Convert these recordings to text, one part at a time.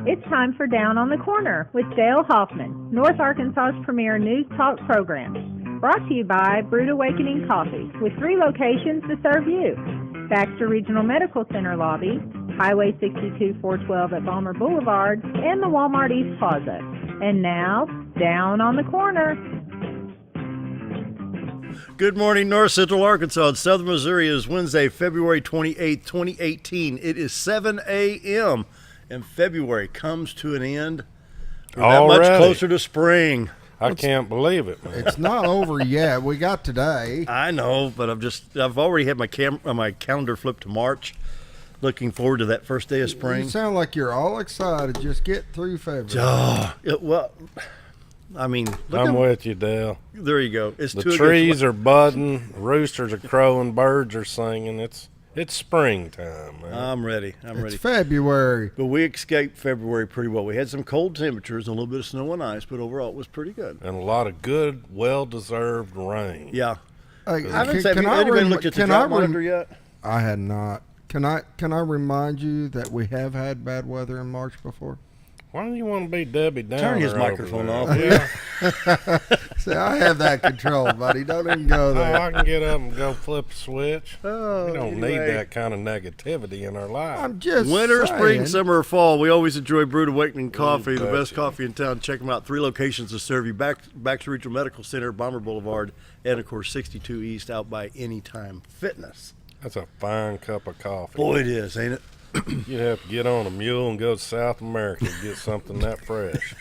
It's time for Down on the Corner with Dale Hoffman, North Arkansas's premier news talk program. Brought to you by Brood Awakening Coffee, with 3 locations to serve you. Baxter Regional Medical Center lobby, Highway 62 412 at Balmer Boulevard, and the Walmart East Plaza. And now, Down on the Corner. Good morning, North Central Arkansas and Southern Missouri. It is Wednesday, February 28th, 2018. It is 7 a.m. and February comes to an end. We're that much closer to spring. I can't believe it, man. It's not over yet. We got today. I know, but I've already had my calendar flipped to March. Looking forward to that first day of spring. You sound like you're all excited. Just get through February. I'm with you, Dale. There you go. The trees are budding, roosters are crowing, birds are singing. It's springtime, man. I'm ready. It's February. But we escaped February pretty well. We had some cold temperatures and a little bit of snow and ice, but overall it was pretty good. And a lot of good, well-deserved rain. Yeah. Hey, Have anybody looked at the drought monitor yet? I had not. Can I remind you that we have had bad weather in March before? Why do you want to be Debbie Downer? Turn his microphone off. Yeah. See, I have that control, buddy. Don't even go there. I can get up and go flip a switch. Oh, we don't need that kind of negativity in our lives. I'm just Winter, saying. spring, summer, or fall, we always enjoy Brood Awakening Coffee, the best coffee in town. Check them out. 3 locations to serve you. Baxter Regional Medical Center, Balmer Boulevard, and, of course, 62 East out by Anytime Fitness. That's a fine cup of coffee. Boy, it is, ain't it? You'd have to get on a mule and go to South America to get something that fresh.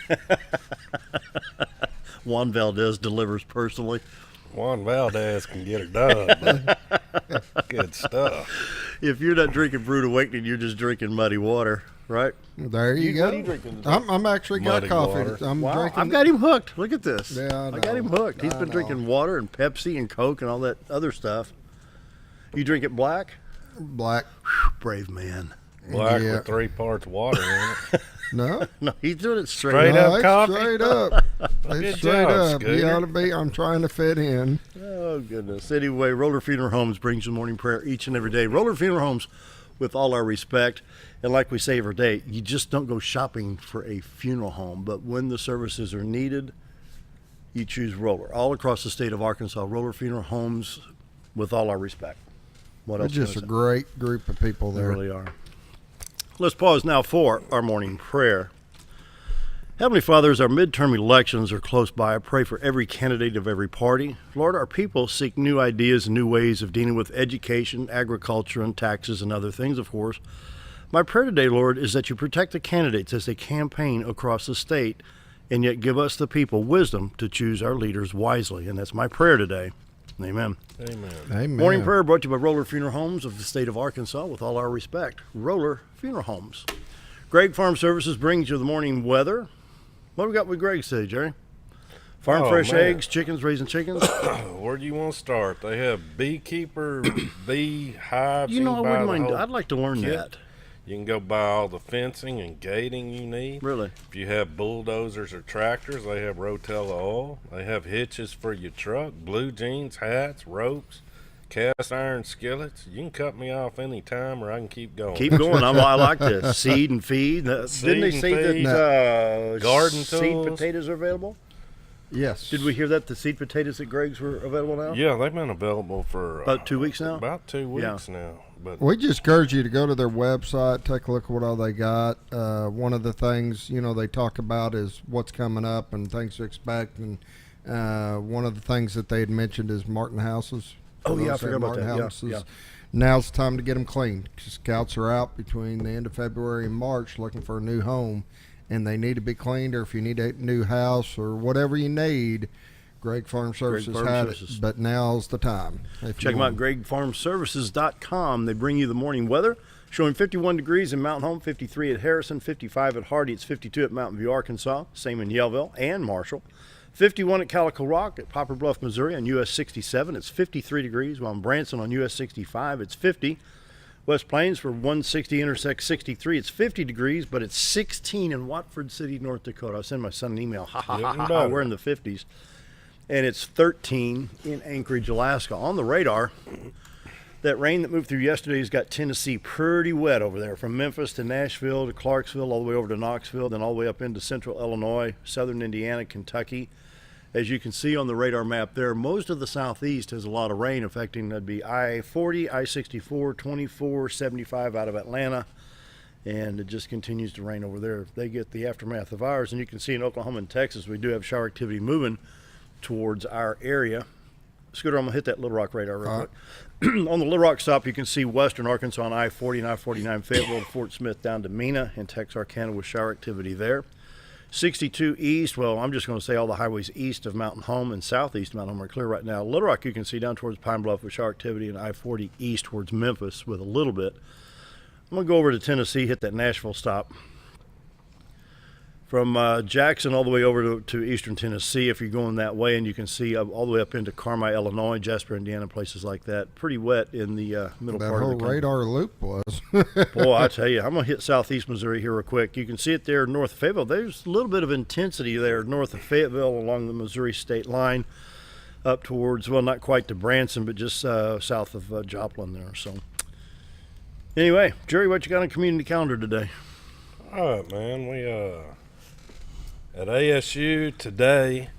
Juan Valdez delivers personally. Juan Valdez can get her done. Good stuff. If you're not drinking Brood Awakening, you're just drinking muddy water, right? There you go. What are you drinking? I'm actually Muddy got coffee. water. I'm Wow, drinking. I've got him hooked. Look at this. Yeah, I got him hooked. He's been drinking water and Pepsi and Coke and all that other stuff. You drink it black? black. Whew, brave man. Black Yeah. with 3 parts water in it. No, No, he's doing it straight, Straight up. up it's coffee? straight up. Good It's straight job, up. You Scooter. ought to be. I'm trying to fit in. Oh, goodness. Anyway, Roller Funeral Homes brings you morning prayer each and every day. Roller Funeral Homes, with all our respect, and like we say every day, you just don't go shopping for a funeral home, but when the services are needed, you choose Roller. All across the state of Arkansas, Roller Funeral Homes, with all our respect. What They're else can I just a say? great group of people They there. really are. Let's pause now for our morning prayer. Heavenly Father, as our midterm elections are close by, I pray for every candidate of every party. Lord, our people seek new ideas and new ways of dealing with education, agriculture, and taxes and other things, of course. My prayer today, Lord, is that you protect the candidates as they campaign across the state, and yet give us, the people, wisdom to choose our leaders wisely. And that's my prayer today. Amen. Amen. Amen. Morning prayer brought to you by Roller Funeral Homes of the state of Arkansas, with all our respect. Roller Funeral Homes. Greg Farm Services brings you the morning weather. What do we got with Greg today, Jerry? Farm Oh, fresh man. eggs, chickens, raising chickens. Where do you want to start? They have beekeeper, bee hives. You know, I can buy wouldn't the mind. whole I'd like to learn kit. that. You can go buy all the fencing and gating you need. Really? If you have bulldozers or tractors, they have Rotella oil. They have hitches for your truck, blue jeans, hats, ropes, cast iron skillets. You can cut me off any time, or I can keep going. Keep going. I like this. Seed and feed. Seed Didn't they and say feed. that Garden seed tools. potatoes are available? Yes. Did we hear that the seed potatoes at Greg's were available now? Yeah, they've been available for About 2 weeks now? About 2 weeks now. But We just encourage you to go to their website, take a look at what all they got. One of the things, they talk about is what's coming up and things to expect. And one of the things that they had mentioned is Martin houses. Oh, For yeah, I those forgot about Martin that. Yeah, houses. yeah. Now's the time to get them cleaned. Scouts are out between the end of February and March looking for a new home, and they need to be cleaned. Or if you need a new house or whatever you need, Greg Farm Services Farm had Services. it. But now's the time. If Check you them out, want. gregfarmservices.com. They bring you the morning weather, showing 51 degrees in Mountain Home, 53 at Harrison, 55 at Hardy. It's 52 at Mountain View, Arkansas. Same in Yellville and Marshall. 51 at Calico Rock at Poplar Bluff, Missouri on US 67. It's 53 degrees, while in Branson on US 65, it's 50. West Plains for 160 intersects 63. It's 50 degrees, but it's 16 in Watford City, North Dakota. I sent my son an email. We're in the 50s. And it's 13 in Anchorage, Alaska. On the radar, That rain that moved through yesterday has got Tennessee pretty wet over there, from Memphis to Nashville to Clarksville, all the way over to Knoxville, then all the way up into central Illinois, southern Indiana, Kentucky. As you can see on the radar map there, most of the southeast has a lot of rain affecting, that'd be I-40, I-64, 24, 75 out of Atlanta, and it just continues to rain over there. They get the aftermath of ours, and you can see in Oklahoma and Texas, we do have shower activity moving towards our area. Scooter, I'm gonna hit that Little Rock radar real quick. On the Little Rock stop, you can see western Arkansas on I-40 and I-49 Fayetteville to Fort Smith down to Mena and Texarkana with shower activity there. 62 east, well, I'm just going to say all the highways east of Mountain Home and southeast of Mountain Home are clear right now. Little Rock you can see down towards Pine Bluff with shower activity, and I-40 east towards Memphis with a little bit. I'm going to go over to Tennessee, hit that Nashville stop. From Jackson all the way over to eastern Tennessee, if you're going that way, and you can see all the way up into Carmi, Illinois, Jasper, Indiana, places like that. Pretty wet in the middle part of the country. That whole radar loop was. Boy, I tell you, I'm going to hit southeast Missouri here real quick. You can see it there north of Fayetteville. There's a little bit of intensity there north of Fayetteville along the Missouri state line up towards, well, not quite to Branson, but just south of Joplin there. So anyway, Jerry, what you got on community calendar today? All right, man. We at ASU today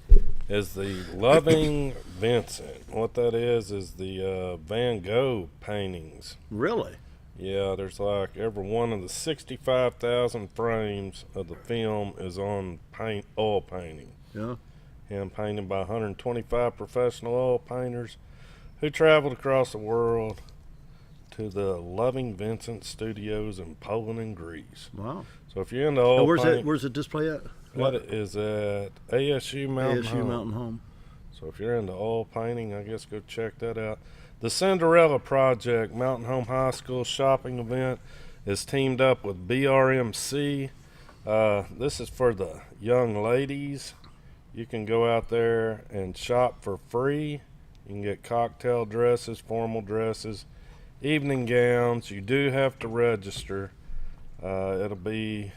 is the Loving Vincent. What that is the Van Gogh paintings. Really? Yeah, there's like every one of the 65,000 frames of the film is on oil painting. Yeah. And painted by 125 professional oil painters who traveled across the world to the Loving Vincent studios in Poland and Greece. Wow. So if you're into oil Where's the display at? That is at ASU Mountain ASU Home. Mountain Home. So if you're into oil painting, I guess go check that out. The Cinderella Project Mountain Home High School shopping event is teamed up with BRMC. This is for the young ladies. You can go out there and shop for free. You can get cocktail dresses, formal dresses, evening gowns. You do have to register. It'll be,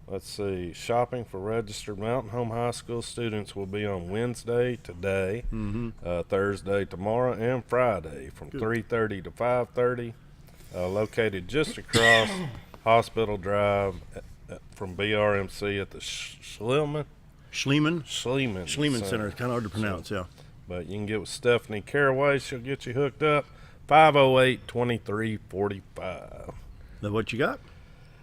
let's see, shopping for registered Mountain Home High School students will be on Wednesday today, Thursday tomorrow, and Friday from 3:30 to 5:30. Located just across Hospital Drive from BRMC at the Schliemann Center. It's kind of hard to pronounce, yeah. But you can get with Stephanie Caraway. She'll get you hooked up. 508-2345. Now what you got?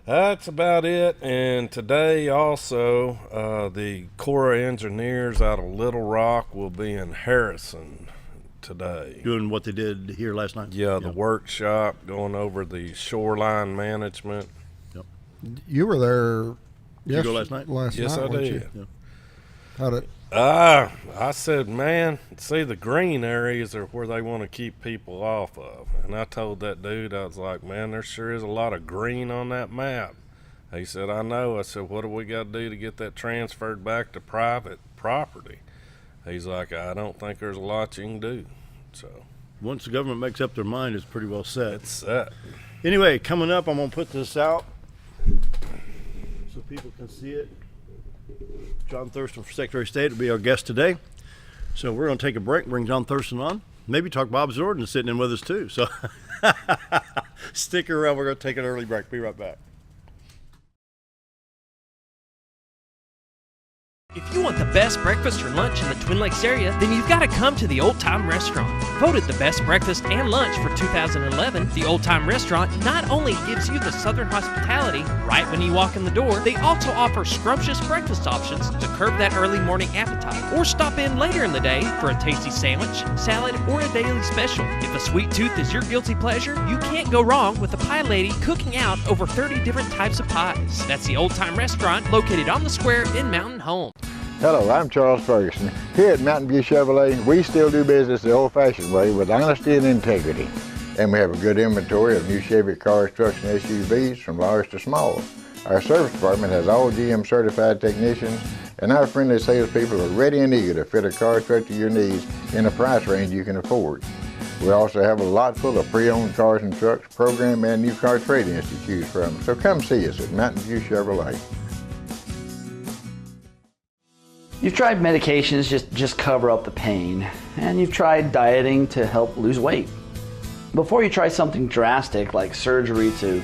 That's about it. And today also, the Corps of Engineers out of Little Rock will be in Harrison today. Doing what they did here last night? Yeah, the workshop, going over the shoreline management. Yep. You were there. Did you go last night? Yes, I did. Yeah. How'd it? I said, man, see, the green areas are where they want to keep people off of. And I told that dude, I was like, man, there sure is a lot of green on that map. He said, I know. I said, what do we got to do to get that transferred back to private property? He's like, I don't think there's a lot you can do. So once the government makes up their mind, it's pretty well set. it's set. Anyway, coming up, I'm going to put this out so people can see it. John Thurston for Secretary of State will be our guest today. So we're going to take a break, bring John Thurston on. Maybe talk Bob Jordan sitting in with us too. So stick around. We're going to take an early break. Be right back. If you want the best breakfast or lunch in the Twin Lakes area, then you've got to come to the Old Time Restaurant. Voted the best breakfast and lunch for 2011, the Old Time Restaurant not only gives you the Southern hospitality right when you walk in the door, they also offer scrumptious breakfast options to curb that early morning appetite. Or stop in later in the day for a tasty sandwich, salad, or a daily special. If a sweet tooth is your guilty pleasure, you can't go wrong with the Pie Lady cooking out over 30 different types of pies. That's the Old Time Restaurant located on the square in Mountain Home. Hello, I'm Charles Ferguson. Here at Mountain View Chevrolet, we still do business the old-fashioned way with honesty and integrity. And we have a good inventory of new Chevy cars, trucks, and SUVs from large to small. Our service department has all GM certified technicians, and our friendly salespeople are ready and eager to fit a car truck to your needs in a price range you can afford. We also have a lot full of pre-owned cars and trucks, program and new car trade-ins to choose from. So come see us at Mountain View Chevrolet. You've tried medications just cover up the pain, and you've tried dieting to help lose weight. Before you try something drastic like surgery to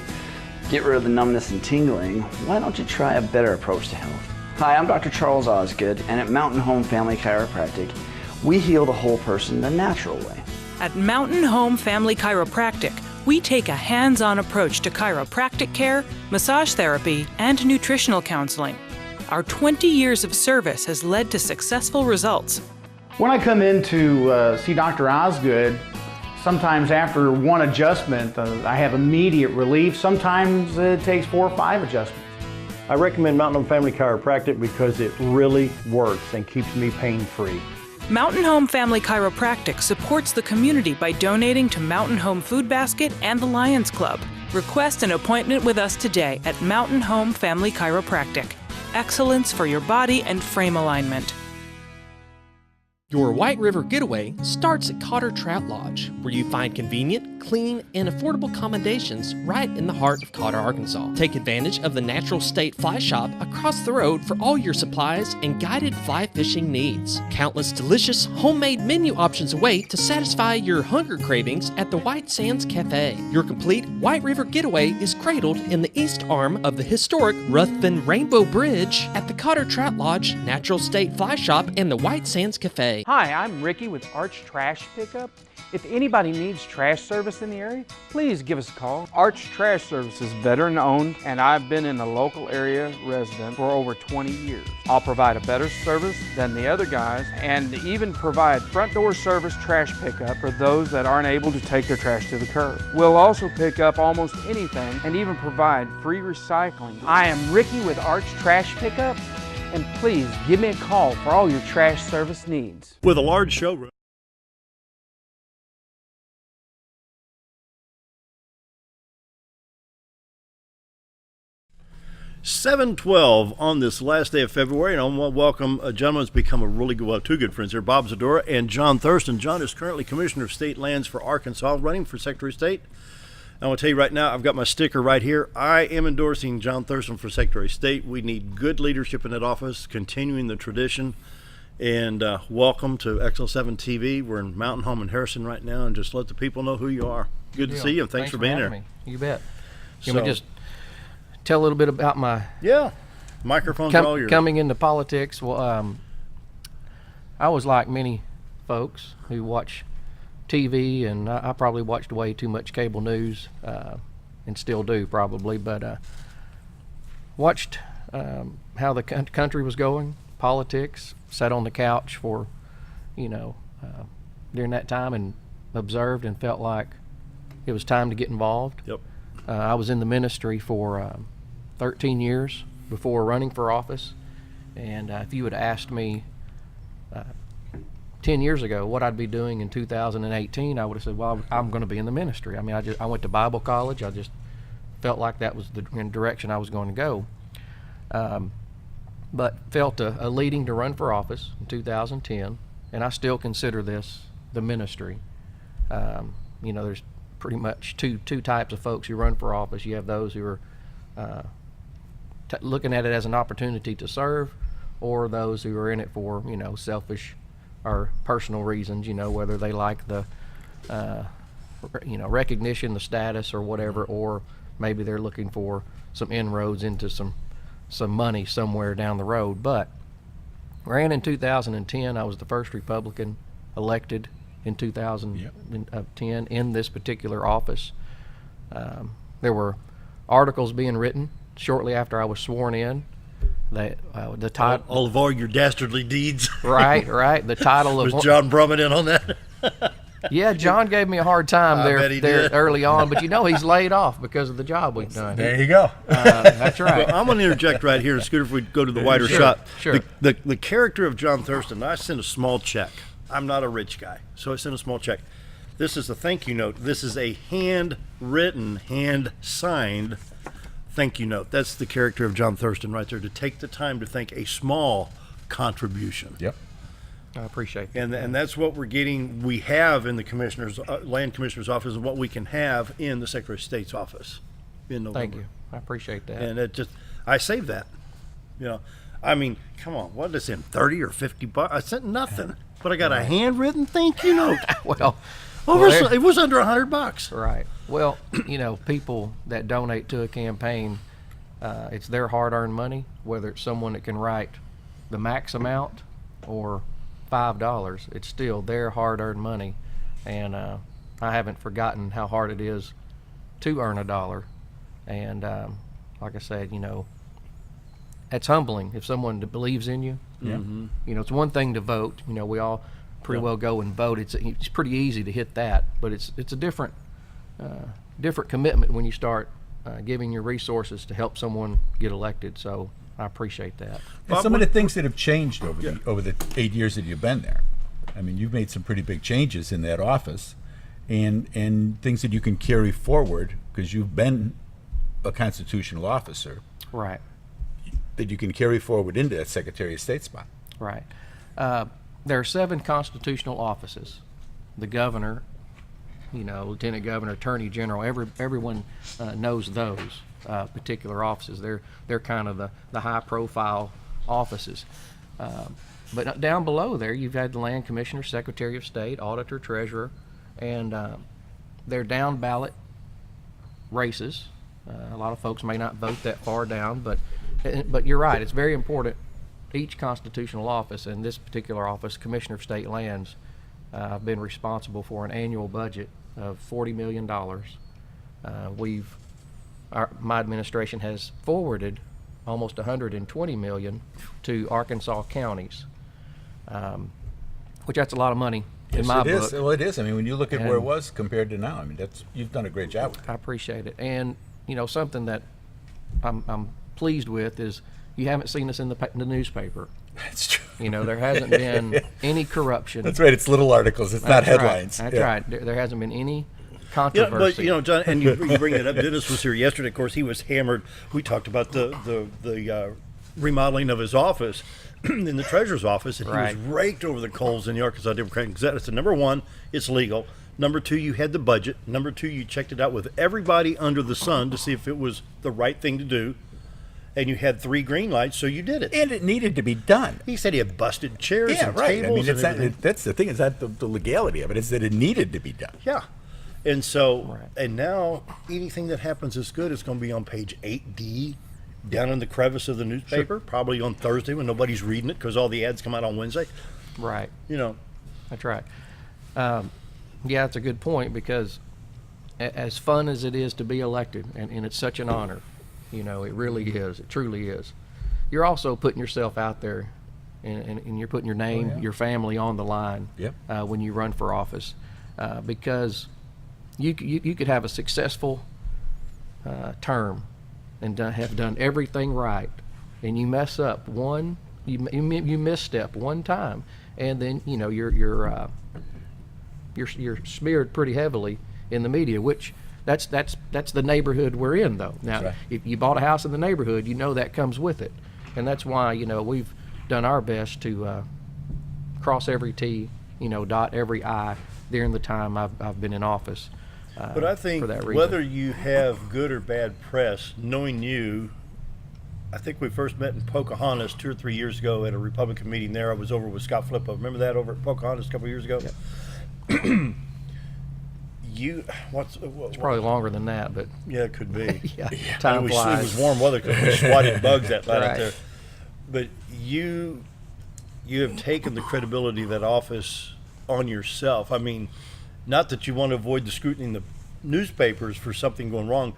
get rid of the numbness and tingling, why don't you try a better approach to health? Hi, I'm Dr. Charles Osgood, and at Mountain Home Family Chiropractic, we heal the whole person the natural way. At Mountain Home Family Chiropractic, we take a hands-on approach to chiropractic care, massage therapy, and nutritional counseling. Our 20 years of service has led to successful results. When I come in to see Dr. Osgood, sometimes after one adjustment, I have immediate relief. Sometimes it takes 4 or 5 adjustments. I recommend Mountain Home Family Chiropractic because it really works and keeps me pain-free. Mountain Home Family Chiropractic supports the community by donating to Mountain Home Food Basket and the Lions Club. Request an appointment with us today at Mountain Home Family Chiropractic. Excellence for your body and frame alignment. Your White River Getaway starts at Cotter Trout Lodge, where you find convenient, clean, and affordable accommodations right in the heart of Cotter, Arkansas. Take advantage of the Natural State Fly Shop across the road for all your supplies and guided fly fishing needs. Countless delicious homemade menu options await to satisfy your hunger cravings at the White Sands Cafe. Your complete White River Getaway is cradled in the east arm of the historic Ruthven Rainbow Bridge at the Cotter Trout Lodge, Natural State Fly Shop, and the White Sands Cafe. Hi, I'm Ricky with Arch Trash Pickup. If anybody needs trash service in the area, please give us a call. Arch Trash Service is veteran owned, and I've been in the local area resident for over 20 years. I'll provide a better service than the other guys and even provide front door service trash pickup for those that aren't able to take their trash to the curb. We'll also pick up almost anything and even provide free recycling. I am Ricky with Arch Trash Pickup, and please give me a call for all your trash service needs. With a large showroom. $7:12 on this last day of February, and I want to welcome a gentleman who's become a really good, well, two good friends here, Bob Zadora and John Thurston. John is currently Commissioner of State Lands for Arkansas, running for Secretary of State. I want to tell you right now, I've got my sticker right here. I am endorsing John Thurston for Secretary of State. We need good leadership in that office, continuing the tradition. And welcome to XL7 TV. We're in Mountain Home in Harrison right now, and just let the people know who you are. Good to see you, and thanks for being here. Me. You bet. Can we just tell a little bit about my microphones are all yours. Coming into politics? Well, I was like many folks who watch TV, and I probably watched way too much cable news, and still do probably, but watched how the country was going, politics, sat on the couch for, during that time and observed and felt like it was time to get involved. Yep. I was in the ministry for 13 years before running for office, and if you had asked me 10 years ago what I'd be doing in 2018, I would have said, well, I'm going to be in the ministry. I mean, I went to Bible college. I just felt like that was the direction I was going to go. But felt a leading to run for office in 2010, and I still consider this the ministry. There's pretty much two types of folks who run for office. You have those who are looking at it as an opportunity to serve, or those who are in it for, selfish or personal reasons, whether they like the, recognition, the status or whatever, or maybe they're looking for some inroads into some money somewhere down the road. But ran in 2010. I was the first Republican elected in 2010 in this particular office. There were articles being written shortly after I was sworn in. The title, all of all your dastardly deeds. right. The title of was John Brumman in on that? Yeah, John gave me a hard time there early on, but he's laid off because of the job we've done. There you go. That's right. Well, I'm going to interject right here, Scooter, if we go to the wider shot. Sure. The character of John Thurston, I sent a small check. I'm not a rich guy, so I sent a small check. This is a thank you note. This is a hand-written, hand-signed thank you note. That's the character of John Thurston right there, to take the time to thank a small contribution. Yep. I appreciate that. And that's what we have in the land commissioner's office, and what we can have in the Secretary of State's office in November. Thank you. I appreciate that. And I saved that. I mean, come on, what did I send, 30 or $50? I sent nothing, but I got a handwritten thank you note. Well, It was under $100. Right. Well, people that donate to a campaign, it's their hard-earned money, whether it's someone that can write the max amount or $5, it's still their hard-earned money. And I haven't forgotten how hard it is to earn $1. And like I said, it's humbling if someone believes in you. Yeah. Mm-hmm. It's one thing to vote. We all pretty well go and vote. It's pretty easy to hit that, but it's a different commitment when you start giving your resources to help someone get elected. So I appreciate that. And some of the things that have changed over the 8 years that you've been there. I mean, you've made some pretty big changes in that office, and things that you can carry forward because you've been a constitutional officer. Right. That you can carry forward into that Secretary of State spot. Right. There are 7 constitutional offices. The governor, lieutenant governor, attorney general, everyone knows those particular offices. They're kind of the high-profile offices. But down below there, you've had the land commissioner, secretary of state, auditor, treasurer, and they're down ballot races. A lot of folks may not vote that far down, but you're right. It's very important. Each constitutional office, and this particular office, Commissioner of State Lands, I've been responsible for an annual budget of $40 million. My administration has forwarded almost $120 million to Arkansas counties, which that's a lot of money in my book. Well, it is. I mean, when you look at where it was compared to now, I mean, you've done a great job with it. I appreciate it. And something that I'm pleased with is you haven't seen us in the newspaper. That's true. There hasn't been any corruption. That's right. It's little articles. It's not headlines. That's right. There hasn't been any controversy. But John, and you bring that up. Dennis was here yesterday. Of course, he was hammered. We talked about the remodeling of his office in the treasurer's office, and he was raked over the coals in the Arkansas Democratic Gazette. I said, number one, it's legal. Number two, you had the budget. Number two, you checked it out with everybody under the sun to see if it was the right thing to do. And you had 3 green lights, so you did it. And it needed to be done. He said he had busted chairs and right. tables. I mean, that's the thing. Is that the legality of it? Is that it needed to be done. Yeah. And so, and now anything that happens is good. It's going to be on page 8D, down in the crevice of the newspaper, probably on Thursday when nobody's reading it because all the ads come out on Wednesday. Right. That's right. Yeah, that's a good point because as fun as it is to be elected, and it's such an honor, it really is. It truly is. You're also putting yourself out there, and you're putting your name, your family on the line when you run for office, because you could have a successful term and have done everything right, and you mess up you misstep one time, and then you're smeared pretty heavily in the media, which that's the neighborhood we're in, though. Now, if you bought a house in the neighborhood, that comes with it, and that's why we've done our best to cross every T, dot every I during the time I've been in office. But I think whether you have good or bad press, knowing you, I think we first met in Pocahontas 2 or 3 years ago at a Republican meeting there. I was over with Scott Flippo. Remember that over at Pocahontas a couple of years ago? Yep. It's probably longer than that, but yeah, it could be. Time flies. It was warm weather because we swatted bugs that night out there. But you have taken the credibility of that office on yourself. I mean, not that you want to avoid the scrutiny in the newspapers for something going wrong,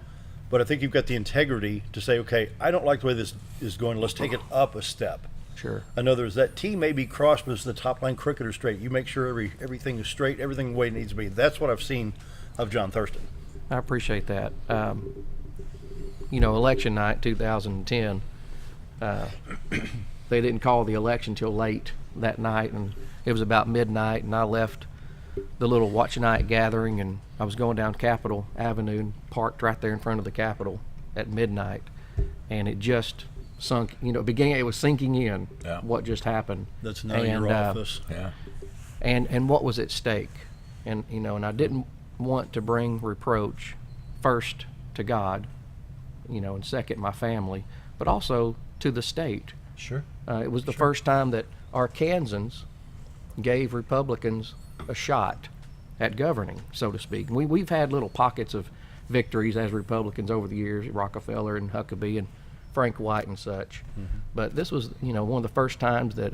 but I think you've got the integrity to say, okay, I don't like the way this is going. Let's take it up a step. Sure. In other words, that T may be crossed, but it's the top line crooked or straight. You make sure everything is straight, everything the way it needs to be. That's what I've seen of John Thurston. I appreciate that. Election night 2010, they didn't call the election till late that night, and it was about midnight, and I left the little watch night gathering, and I was going down Capitol Avenue and parked right there in front of the Capitol at midnight, and it just sunk, it was sinking in what just happened. That's not your office. And what was at stake. And I didn't want to bring reproach first to God, and second my family, but also to the state. Sure. It was the first time that Arkansans gave Republicans a shot at governing, so to speak. We've had little pockets of victories as Republicans over the years, Rockefeller and Huckabee and Frank White and such. But this was, one of the first times that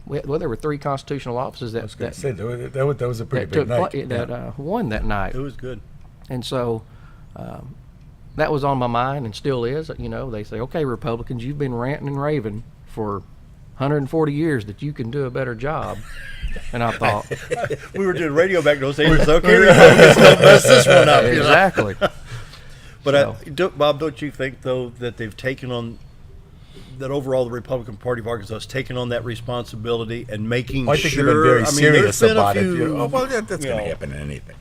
there were 3 constitutional offices that that was a pretty big night. That won that night. It was good. And so that was on my mind and still is. They say, okay, Republicans, you've been ranting and raving for 140 years that you can do a better job. And I thought, we were doing radio back in those days. It's okay, Republicans, don't mess this one up. Exactly. But Bob, don't you think, though, that they've taken on that overall the Republican Party of Arkansas has taken on that responsibility and making I think sure? they've been very serious about it. Well, that's going to happen in anything.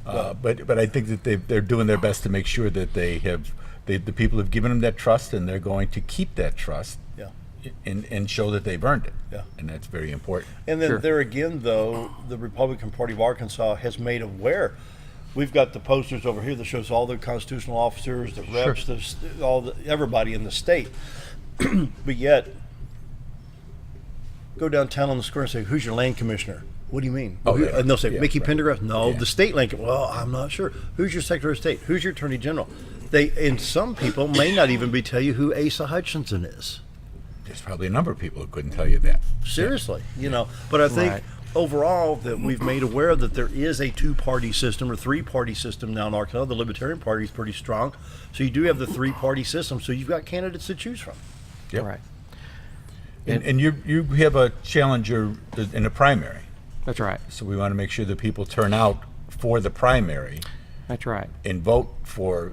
But I think that they're doing their best to make sure that the people have given them that trust, and they're going to keep that trust. And show that they've earned it. And that's very important. And then there again, though, the Republican Party of Arkansas has made aware. We've got the posters over here that shows all the constitutional officers, the reps, everybody in the state. But yet, go downtown on the square and say, "Who's your land commissioner?" What do you mean? And they'll say, "Mickey Pendergrass." No, the state land. Well, I'm not sure. Who's your Secretary of State? Who's your Attorney General? And some people may not even tell you who Asa Hutchinson is. There's probably a number of people who couldn't tell you that. Seriously, But I think overall that we've made aware that there is a 2-party system or 3-party system now in Arkansas. The Libertarian Party is pretty strong. So you do have the 3-party system. So you've got candidates to choose from. Yep. Right. And you have a challenger in the primary. That's right. So we want to make sure that people turn out for the primary. That's right. And vote for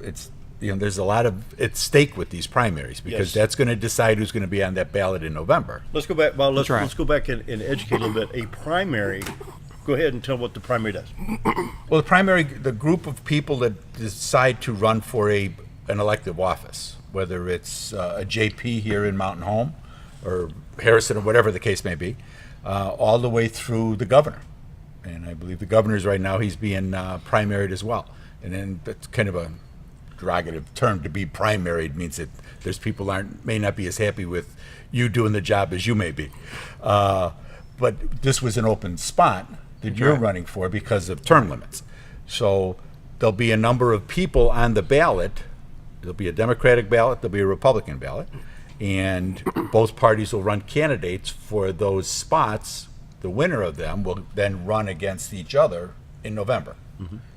there's a lot at stake with these primaries because that's going to decide who's going to be on that ballot in November. Let's go back, Bob. Let's go back and educate a little bit. A primary. Go ahead and tell what the primary does. Well, the primary, the group of people that decide to run for an elective office, whether it's a JP here in Mountain Home or Harrison or whatever the case may be, all the way through the governor. And I believe the governor's right now, he's being primaried as well. And then that's kind of a derogative term. To be primaried means that there's people may not be as happy with you doing the job as you may be. But this was an open spot that you're running for because of term limits. So there'll be a number of people on the ballot. There'll be a Democratic ballot, there'll be a Republican ballot, and both parties will run candidates for those spots. The winner of them will then run against each other in November.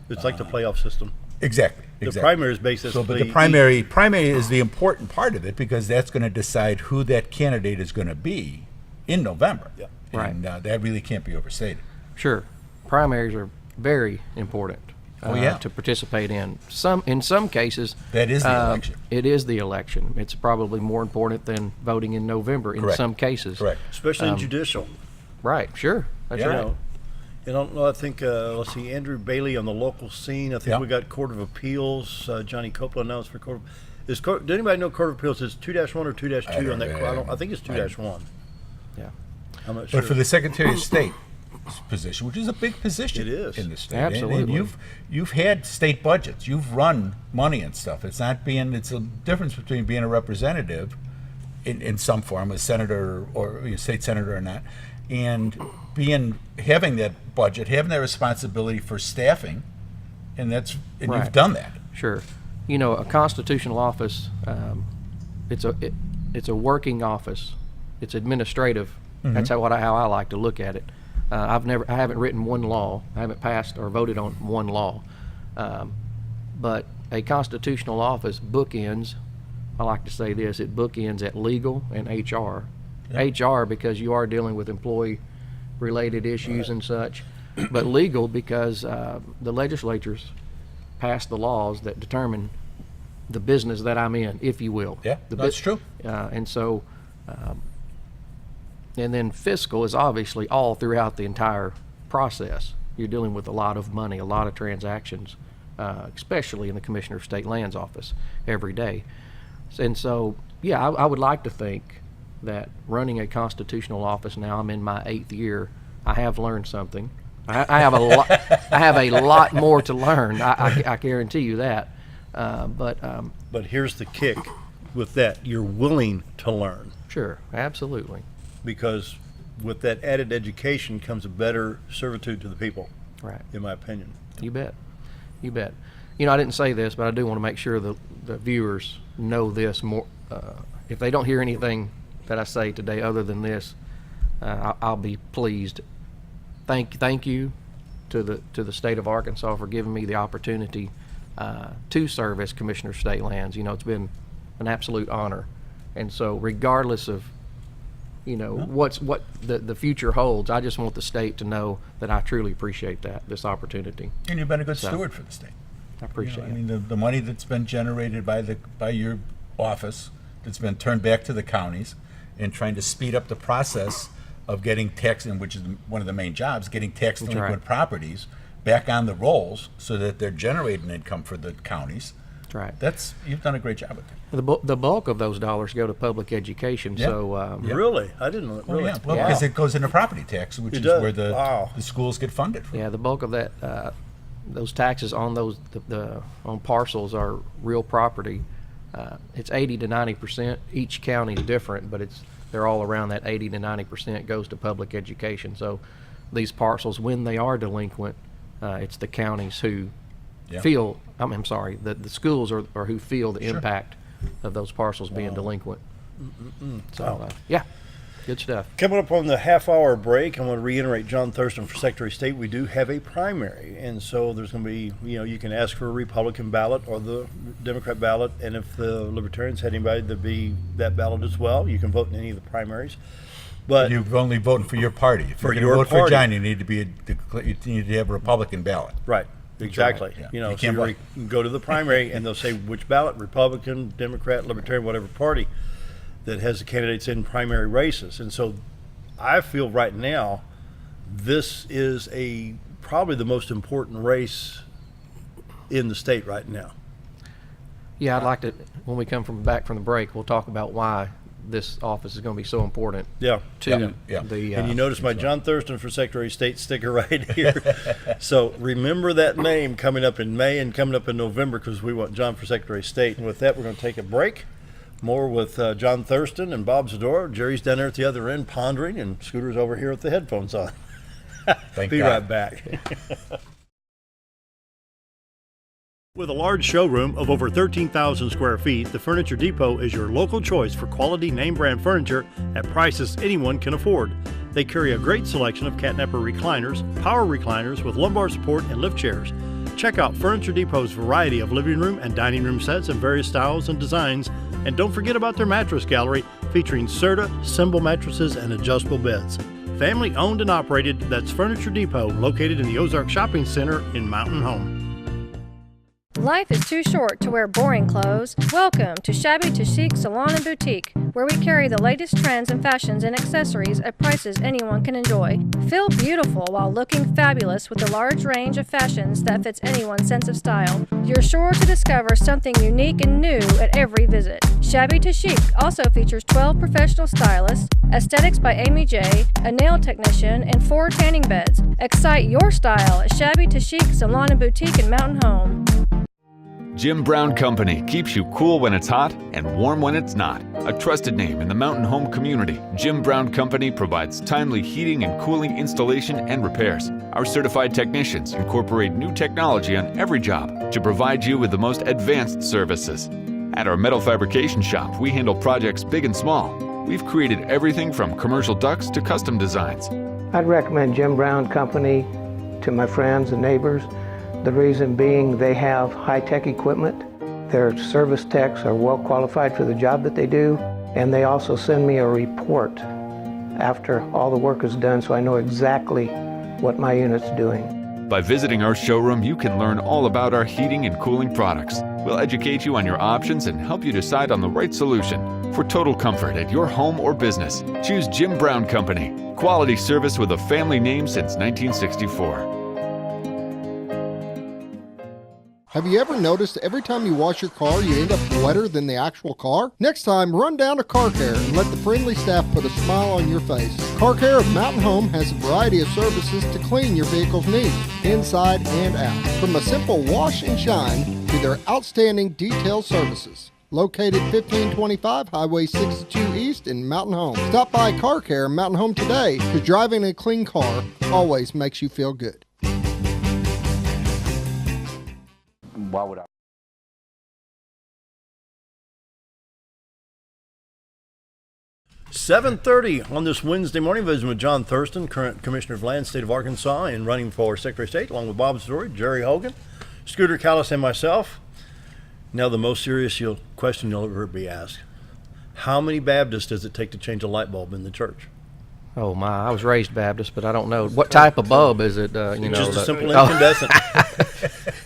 It's like the playoff system. Exactly. The primary is basically. So, but the primary is the important part of it because that's going to decide who that candidate is going to be in November. Yeah. And that really can't be overstated. Sure. Primaries are very important to participate in. In some cases, that is the election. It is the election. It's probably more important than voting in November in some cases. Correct. Especially in judicial. Right. Sure. That's right. I think, let's see, Andrew Bailey on the local scene. I think we got Court of Appeals. Johnny Copeland announced for Court of Does anybody know Court of Appeals is 2-1 or 2-2 on that? I think it's 2-1. Yeah. I'm not sure. But for the Secretary of State position, which is a big position in the state. Absolutely. And you've had state budgets. You've run money and stuff. It's a difference between being a representative in some form, a senator or a state senator or not, and having that budget, having that responsibility for staffing, and you've done that. Sure. A constitutional office, it's a working office. It's administrative. That's how I like to look at it. I haven't written one law. I haven't passed or voted on one law. But a constitutional office bookends. I like to say this: it bookends at legal and HR. HR because you are dealing with employee-related issues and such, but legal because the legislatures passed the laws that determine the business that I'm in, if you will. Yeah, that's true. And so, and then fiscal is obviously all throughout the entire process. You're dealing with a lot of money, a lot of transactions, especially in the Commissioner of State Lands office every day. And so, I would like to think that running a constitutional office now, I'm in my 8th year, I have learned something. I have a lot. I have a lot more to learn. I guarantee you that. But here's the kick with that: you're willing to learn. Sure, absolutely. Because with that added education comes a better servitude to the people. Right. in my opinion. You bet. You bet. You know, I didn't say this, but I do want to make sure the viewers know this more. If they don't hear anything that I say today other than this, I'll be pleased. Thank you to the state of Arkansas for giving me the opportunity to serve as Commissioner of State Lands. You know, it's been an absolute honor. And so regardless of, you know, what the future holds, I just want the state to know that I truly appreciate this opportunity. And you've been a good steward for the state. I appreciate it. I mean, the money that's been generated by your office, that's been turned back to the counties, and trying to speed up the process of getting tax, which is one of the main jobs, getting tax delinquent properties back on the rolls so that they're generating income for the counties. That's right. You've done a great job with that. The bulk of those dollars go to public education. Yeah. So Really? I didn't know. Really? Because it goes into property tax, which is where the schools get funded from. Yeah, the bulk of that, those taxes on on parcels are real property. It's 80 to 90%. Each county is different, but they're all around that 80 to 90% goes to public education. So these parcels, when they are delinquent, it's the counties who feel. I'm sorry, the schools are who feel the impact of those parcels being delinquent. So yeah, good stuff. Coming up on the half-hour break, I want to reiterate John Thurston for Secretary of State. We do have a primary, and so there's going to be, you can ask for a Republican ballot or the Democrat ballot, and if the Libertarians had anybody, there'd be that ballot as well. You can vote in any of the primaries. But you're only voting for your party. If you're going to vote for John, you need to have a Republican ballot. Right. Exactly. Yeah. You can go to the primary and they'll say which ballot, Republican, Democrat, Libertarian, whatever party that has the candidates in primary races. And so I feel right now this is probably the most important race in the state right now. Yeah, I'd like to, when we come back from the break, we'll talk about why this office is going to be so important. Yeah. To yeah. the. And you notice my John Thurston for Secretary of State sticker right here. So remember that name coming up in May and coming up in November because we want John for Secretary of State. And with that, we're going to take a break. More with John Thurston and Bob Zadora. Jerry's down there at the other end pondering, and Scooter's over here with the headphones on. Be right back. With a large showroom of over 13,000 square feet, the Furniture Depot is your local choice for quality name brand furniture at prices anyone can afford. They carry a great selection of catnapper recliners, power recliners with lumbar support and lift chairs. Check out Furniture Depot's variety of living room and dining room sets in various styles and designs. And don't forget about their mattress gallery featuring Serta, Symbol mattresses, and adjustable beds. Family owned and operated, that's Furniture Depot, located in the Ozark Shopping Center in Mountain Home. Life is too short to wear boring clothes. Welcome to Shabby to Chic Salon and Boutique, where we carry the latest trends and fashions and accessories at prices anyone can enjoy. Feel beautiful while looking fabulous with a large range of fashions that fits anyone's sense of style. You're sure to discover something unique and new at every visit. Shabby to Chic also features 12 professional stylists, aesthetics by Amy J, a nail technician, and 4 tanning beds. Excite your style at Shabby to Chic Salon and Boutique in Mountain Home. Jim Brown Company keeps you cool when it's hot and warm when it's not. A trusted name in the Mountain Home community, Jim Brown Company provides timely heating and cooling installation and repairs. Our certified technicians incorporate new technology on every job to provide you with the most advanced services. At our metal fabrication shop, we handle projects big and small. We've created everything from commercial ducts to custom designs. I'd recommend Jim Brown Company to my friends and neighbors. The reason being they have high-tech equipment, their service techs are well qualified for the job that they do, and they also send me a report after all the work is done so I know exactly what my unit's doing. By visiting our showroom, you can learn all about our heating and cooling products. We'll educate you on your options and help you decide on the right solution. For total comfort at your home or business, choose Jim Brown Company. Quality service with a family name since 1964. Have you ever noticed every time you wash your car, you end up wetter than the actual car? Next time, run down to Car Care and let the friendly staff put a smile on your face. Car Care of Mountain Home has a variety of services to clean your vehicle's needs, inside and out. From a simple wash and shine to their outstanding detail services. Located 1525 Highway 62 East in Mountain Home. Stop by Car Care Mountain Home today, because driving a clean car always makes you feel good. why would I? 7:30 on this Wednesday morning, visiting with John Thurston, current Commissioner of Land, State of Arkansas, and running for Secretary of State, along with Bob Story, Jerry Hogan, Scooter Callis, and myself. Now, the most serious question you'll ever be asked: how many Baptists does it take to change a light bulb in the church? Oh my! I was raised Baptist, but I don't know what type of bulb is it. Just a simple incandescent.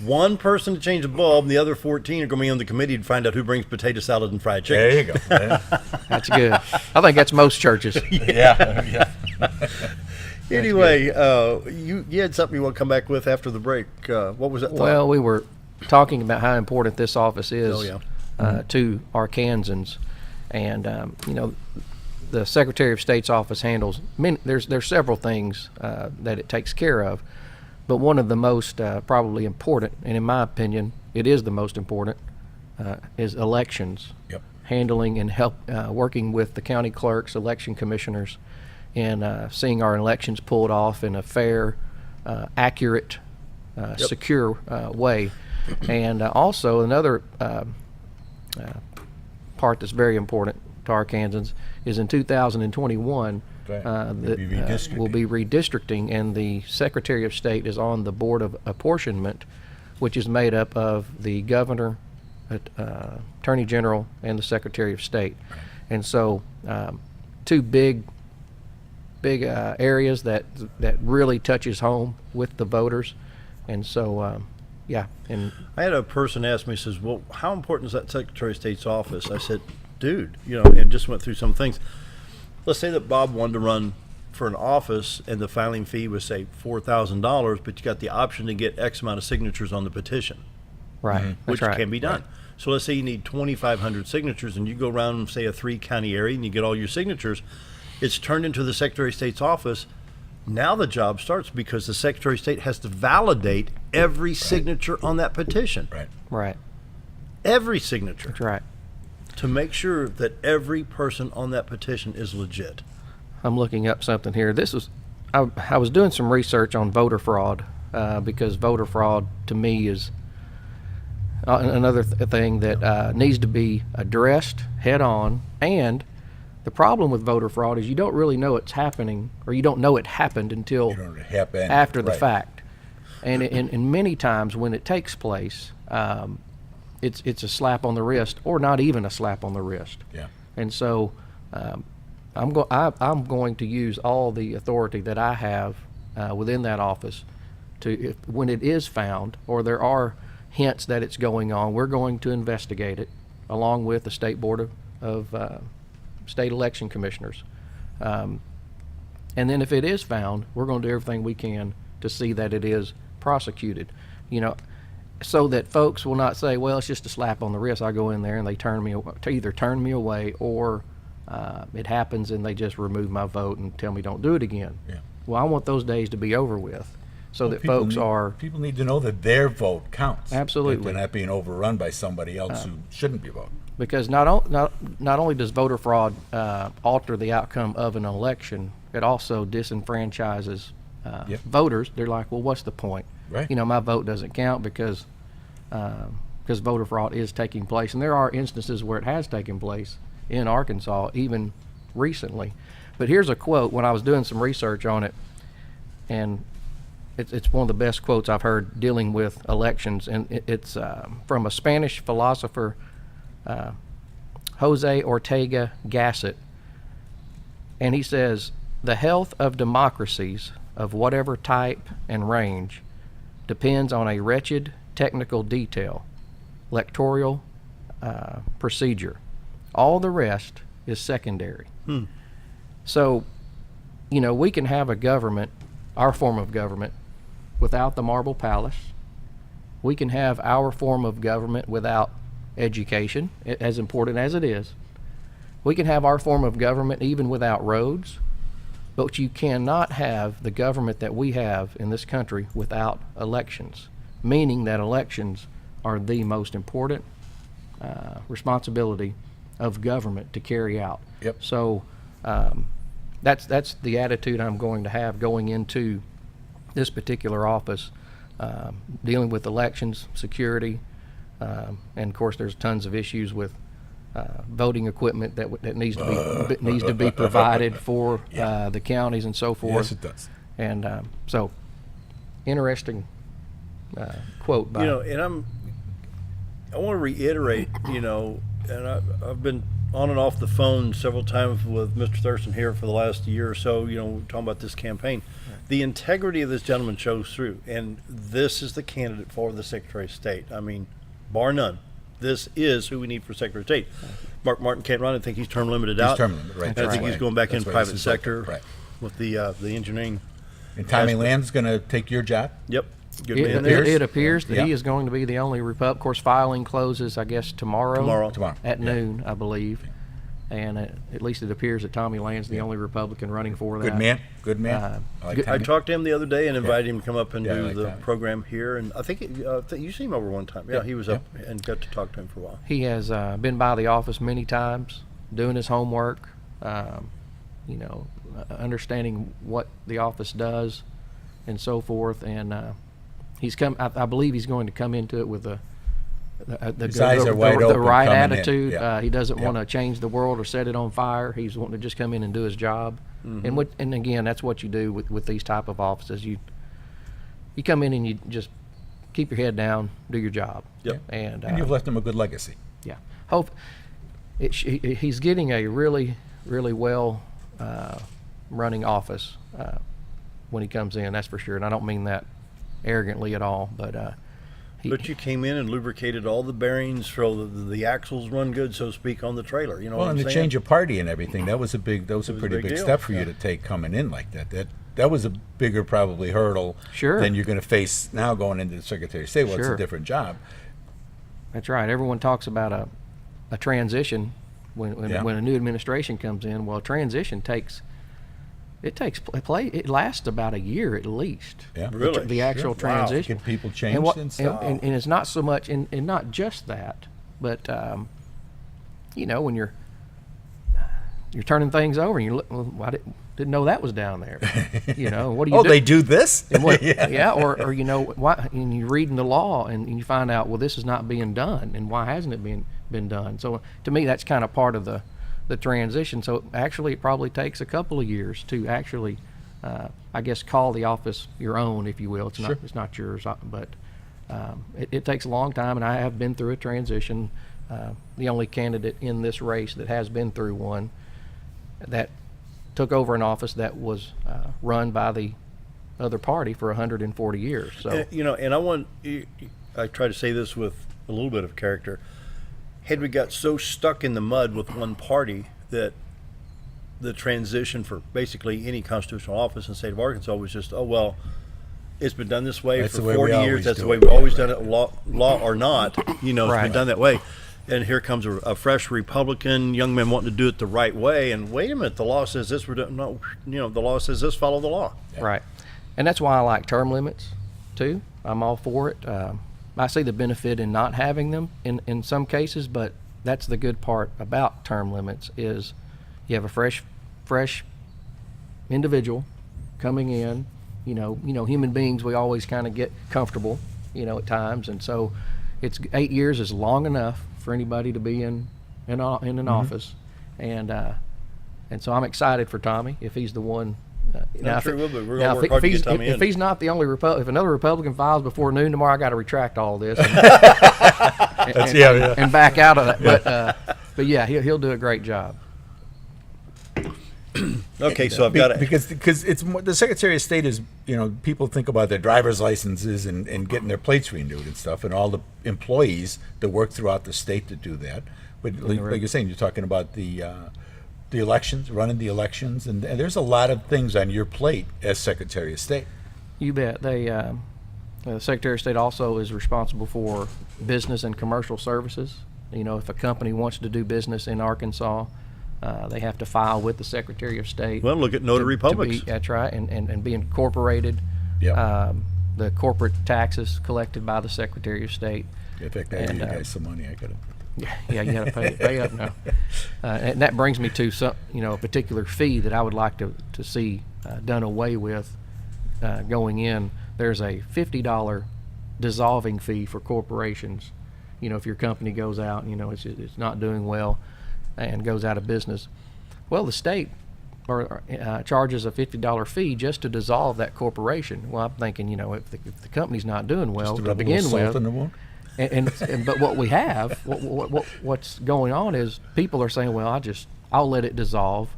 One person to change a bulb, and the other 14 are going to be on the committee to find out who brings potato salad and fried chicken. There you go. Yeah. That's good. I think that's most churches. Yeah. Anyway, you had something you want to come back with after the break. What was that thought? Well, we were talking about how important this office is Mm-hmm. to Arkansans, and the Secretary of State's office handles many. There's several things that it takes care of, but one of the most probably important, and in my opinion, it is the most important, is elections. Yep. Handling and working with the county clerks, election commissioners, and seeing our elections pulled off in a fair, accurate, secure way. And also another part that's very important to Arkansans is in 2021 we'll be redistricting, and the Secretary of State is on the Board of Apportionment, which is made up of the Governor, Attorney General, and the Secretary of State. And so two big areas that really touches home with the voters. And so and I had a person ask me, says, well, how important is that Secretary of State's office? I said, dude, and just went through some things. Let's say that Bob wanted to run for an office and the filing fee was, say, $4,000, but you got the option to get X amount of signatures on the petition. Right. Mm-hmm. Which can be done. Right. So let's say you need 2,500 signatures and you go around, say, a 3-county area and you get all your signatures. It's turned into the Secretary of State's office. Now the job starts because the Secretary of State has to validate every signature on that petition. Right. Every signature. That's right. To make sure that every person on that petition is legit. I'm looking up something here. I was doing some research on voter fraud because voter fraud to me is another thing that needs to be addressed head on. And the problem with voter fraud is you don't really know it's happening, or you don't know it happened until after the fact. And many times when it takes place, it's a slap on the wrist, or not even a slap on the wrist. Yeah. And so I'm going to use all the authority that I have within that office to, when it is found, or there are hints that it's going on, we're going to investigate it along with the State Board of State Election Commissioners. And then if it is found, we're going to do everything we can to see that it is prosecuted. So that folks will not say, well, it's just a slap on the wrist. I go in there and they either turn me away, or it happens and they just remove my vote and tell me don't do it again. Yeah. Well, I want those days to be over with, so that people need to know that their vote counts. Absolutely. That they're not being overrun by somebody else who shouldn't be voting. Because not only does voter fraud alter the outcome of an election, it also disenfranchises voters. They're like, well, what's the point? Right. My vote doesn't count because voter fraud is taking place, and there are instances where it has taken place in Arkansas, even recently. But here's a quote when I was doing some research on it, and it's one of the best quotes I've heard dealing with elections, and it's from a Spanish philosopher, Jose Ortega Gasset, and he says, "The health of democracies of whatever type and range depends on a wretched technical detail, electoral procedure. All the rest is secondary." So, we can have a government, our form of government, without the marble palace. We can have our form of government without education, as important as it is. We can have our form of government even without roads, but you cannot have the government that we have in this country without elections, meaning that elections are the most important responsibility of government to carry out. Yep. So that's the attitude I'm going to have going into this particular office, dealing with elections, security, And of course, there's tons of issues with voting equipment that needs to be provided for the counties and so forth. Yes, it does. And so, interesting quote by. And I want to reiterate, and I've been on and off the phone several times with Mr. Thurston here for the last year or so, talking about this campaign. The integrity of this gentleman shows through, and this is the candidate for the Secretary of State. I mean, bar none. This is who we need for Secretary of State. Mark Martin can't run. I think he's term limited out. He's term limited, right. I think he's going back in private sector right. with the engineering. And Tommy Land's going to take your job? Yep. It appears that he is going to be the only Of course, filing closes, I guess, tomorrow at noon, I believe. And at least it appears that Tommy Land's the only Republican running for that. Good man. I talked to him the other day and invited him to come up and do the program here. And I think you seen him over one time. Yeah, he was up and got to talk to him for a while. He has been by the office many times, doing his homework, understanding what the office does and so forth. And he's come. I believe he's going to come into it with the right attitude. He doesn't want to change the world or set it on fire. He's wanting to just come in and do his job. Mm-hmm. And again, that's what you do with these type of offices. You come in and you just keep your head down, do your job. Yep. And you've left him a good legacy. Yeah. He's getting a really, really well running office when he comes in. That's for sure. And I don't mean that arrogantly at all, but but you came in and lubricated all the bearings so the axles run good, so to speak, on the trailer. And the change of party and everything, that was a pretty big step for you to take coming in like that. That was a bigger probably hurdle than you're going to face now going into the Secretary of State. Well, it's a different job. That's right. Everyone talks about a transition when a new administration comes in. Well, a transition it lasts about a year at least. Yeah, really. The actual transition. Get people changed and stuff. And it's not so much, and not just that, but when you're turning things over and you look, well, I didn't know that was down there. What do you do? They do this? Or why? And you're reading the law and you find out, well, this is not being done, and why hasn't it been done? So to me, that's kind of part of the transition. So actually it probably takes a couple of years to actually I guess call the office your own, if you will. It's not yours, but it takes a long time, and I have been through a transition. The only candidate in this race that has been through one that took over an office that was run by the other party for 140 years. So and I try to say this with a little bit of character. Had we got so stuck in the mud with one party that the transition for basically any constitutional office in the state of Arkansas was just, it's been done this way for 40 years. That's the way we've always done it, law or not. It's been done that way. And here comes a fresh Republican young man wanting to do it the right way. And wait a minute, the law says this. The law says this. Follow the law. Right, and that's why I like term limits too. I'm all for it. I see the benefit in not having them in some cases, but that's the good part about term limits is you have a fresh individual coming in. Human beings, we always kind of get comfortable, at times, and so it's 8 years is long enough for anybody to be in an office, and so I'm excited for Tommy if he's the one. If he's not the only if another Republican files before noon tomorrow, I got to retract all this and back out of that. But yeah, he'll do a great job. Okay, so I've got it because it's the Secretary of State is people think about their driver's licenses and getting their plates renewed and stuff, and all the employees that work throughout the state to do that. But like you're saying, you're talking about the elections, running the elections, and there's a lot of things on your plate as Secretary of State. You bet. The Secretary of State also is responsible for business and commercial services. If a company wants to do business in Arkansas, they have to file with the Secretary of State. Well, look at Notary Publics. That's right, and be incorporated. Yep. The corporate taxes collected by the Secretary of State. In fact, I owe you guys some money. I could have. Yeah, you got to pay up now. And that brings me to a particular fee that I would like to see done away with going in. There's a $50 dissolving fee for corporations. if your company goes out, it's not doing well and goes out of business. Well, the state charges a $50 fee just to dissolve that corporation. Well, I'm thinking, if the company's not doing well to begin with, but what we have, what's going on is people are saying, well, I'll let it dissolve,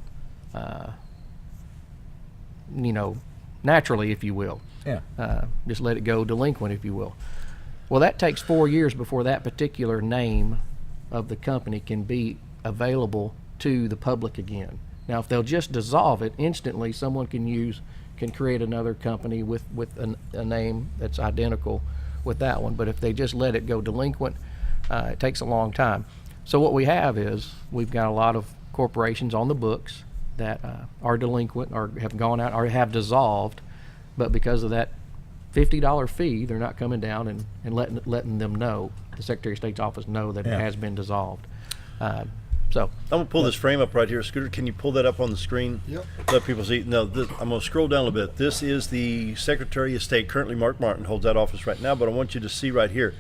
naturally, if you will. Yeah. Just let it go delinquent, if you will. Well, that takes 4 years before that particular name of the company can be available to the public again. Now, if they'll just dissolve it instantly, someone can create another company with a name that's identical with that one. But if they just let it go delinquent, it takes a long time. So what we have is we've got a lot of corporations on the books that are delinquent or have gone out or have dissolved, but because of that $50 fee, they're not coming down and letting them know, the Secretary of State's office know that it has been dissolved. So I'm gonna pull this frame up right here. Scooter, can you pull that up on the screen? Yep. Let people see. No, I'm gonna scroll down a little bit. This is the Secretary of State. Currently, Mark Martin holds that office right now, but I want you to see right here.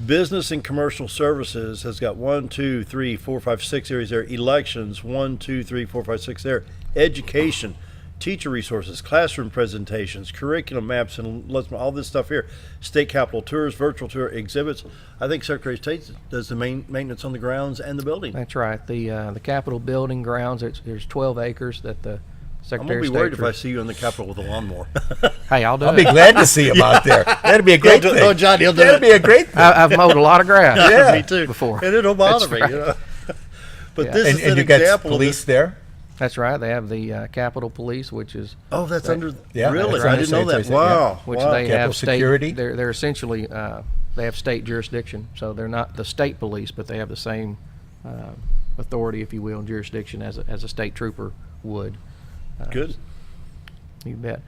Business and Commercial Services has got 1, 2, 3, 4, 5, 6 areas there. Elections, 1, 2, 3, 4, 5, 6 there. Education, teacher resources, classroom presentations, curriculum maps, and all this stuff here. State Capitol tours, virtual tour exhibits. I think Secretary of State does the main maintenance on the grounds and the building. That's right. The Capitol building grounds, there's 12 acres that the Secretary of State. I'm going to be worried if I see you in the Capitol with a lawnmower. Hey, I'll do it. I'll be glad to see him out there. That'd be a great thing. Oh, John, he'll do That'd be a great thing. I've mowed a lot of grass. Yeah, me too. Before. And it don't bother me, Right. But this is and an you got example police of there? That's right. They have the Capitol Police, which is that's under. Yeah, really, that's I under didn't know that. State, Wow. which wow. they Capitol have state security? They're essentially they have state jurisdiction, so they're not the state police, but they have the same authority, if you will, and jurisdiction as a state trooper would. Good. You bet.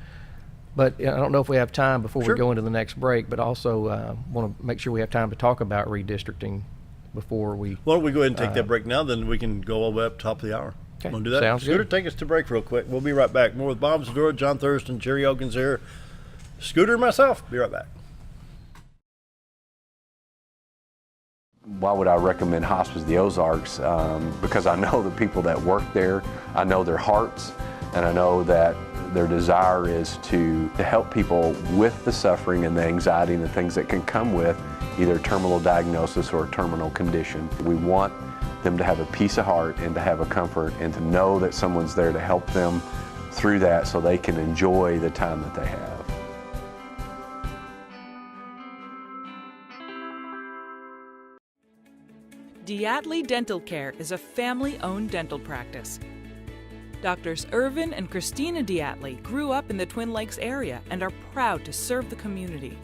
But I don't know if we have time before Sure. we go into the next break, but also want to make sure we have time to talk about redistricting before we. Why don't we go ahead and take that break now? Then we can go all the way up top of the hour. Okay. Want to do that? Sounds Scooter, good. take us to break real quick. We'll be right back. More with Bob Zadora, John Thurston, Jerry Ogans here. Scooter and myself. Be right back. Why would I recommend Hospice of the Ozarks? Because I know the people that work there, I know their hearts, and I know that their desire is to help people with the suffering and the anxiety and the things that can come with either terminal diagnosis or a terminal condition. We want them to have a peace of heart and to have a comfort and to know that someone's there to help them through that so they can enjoy the time that they have. Diatley Dental Care is a family-owned dental practice. Doctors Irvin and Christina Diatley grew up in the Twin Lakes area and are proud to serve the community.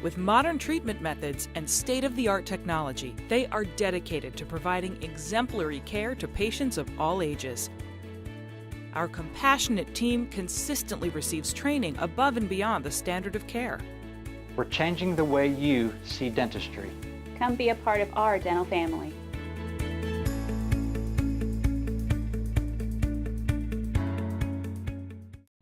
With modern treatment methods and state-of-the-art technology, they are dedicated to providing exemplary care to patients of all ages. Our compassionate team consistently receives training above and beyond the standard of care. We're changing the way you see dentistry. Come be a part of our dental family.